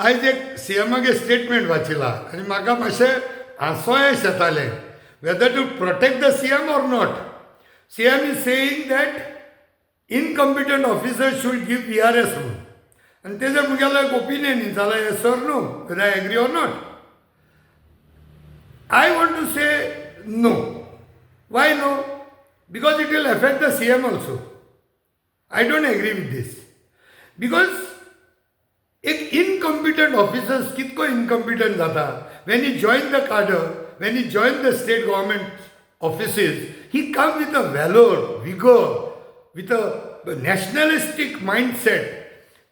आयज एक सीएमागे स्टेटमेंट वाचिला आनी म्हाका मातशें हांसोय येतालें whether to protect the CM or not. CM is saying that incompetent officers should give VRS rule. And तेजर मुगेलो एक ओपिनियन जाला yes or no, whether I agree or not. I want to say no. Why no? Because it will affect the CM also. I don't agree with this. Because एक incompetent officers कितको incompetent जाता. When he joined the cadre, when he joined the state government offices, he comes with a valor, vigor, with a nationalistic mindset.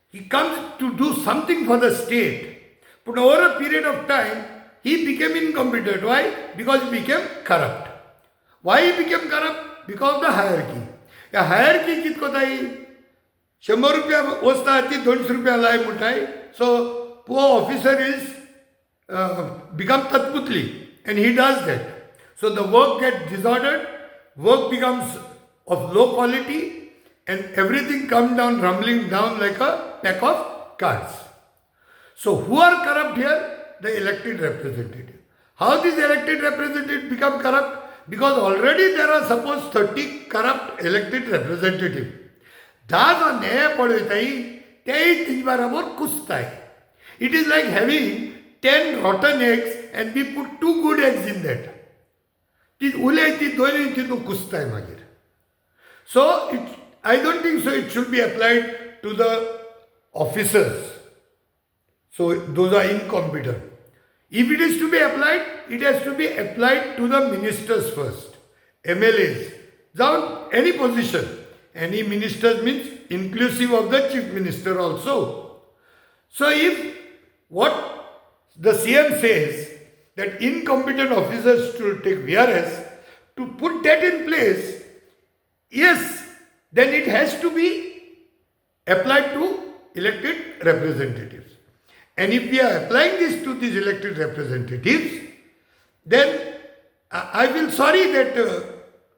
He comes to do something for the state. But over a period of time, he became incompetent. Why? Because he became corrupt. Why he became corrupt? Because of the hierarchy. The hierarchy कितको ताई 100 रुपया वस्ता ती 200 रुपया लाय मुठाई. So poor officer is become tatputli, and he does that. So the work gets disordered, work becomes of low quality, and everything comes down, rumbling down like a pack of cards. So who are corrupt here? The elected representative. How these elected representatives become corrupt? Because already there are suppose 30 corrupt elected representatives. Daza ne padoi tai tij barabar kustai. It is like having 10 rotten eggs and we put 2 good eggs in that. ती उलय ती दोनूय तितून कुसताय मागीर. So I don't think so it should be applied to the officers. So those are incompetent. If it is to be applied, it has to be applied to the ministers first. MLAs. Down any position. Any ministers means inclusive of the chief minister also. So if what the CM says that incompetent officers should take VRS, to put that in place, yes, then it has to be applied to elected representatives. And if we are applying this to these elected representatives, then I feel sorry that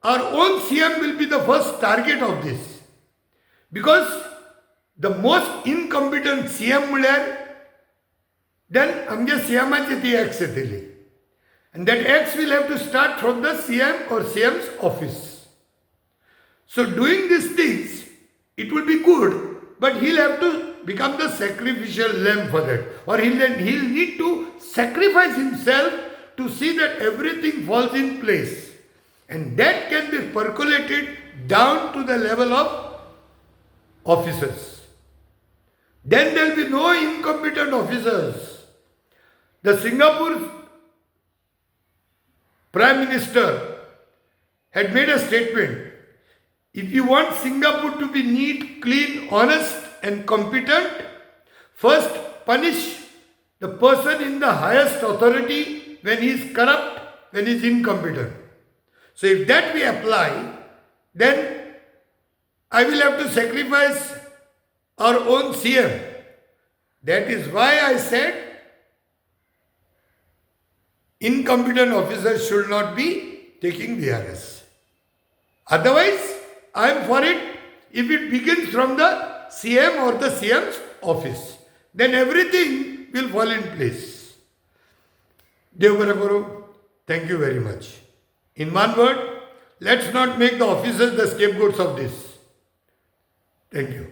our own CM will be the first target of this. Because the most incompetent CM will then amge CMaची ती X येतली. And that X will have to start from the CM or CM's office. So doing these things, it will be good, but he'll have to become the sacrificial lamb for that. Or he'll need to sacrifice himself to see that everything falls in place. And that can be percolated down to the level of officers. Then there will be no incompetent officers. The Singapore Prime Minister had made a statement. If you want Singapore to be neat, clean, honest and competent, first punish the person in the highest authority when he is corrupt, when he is incompetent. So if that we apply, then I will have to sacrifice our own CM. That is why I said incompetent officers should not be taking VRS. Otherwise, I am for it if it begins from the CM or the CM's office. Then everything will fall in place. Dev thank you very much. In one word, let's not make the officers the scapegoats of this. Thank you.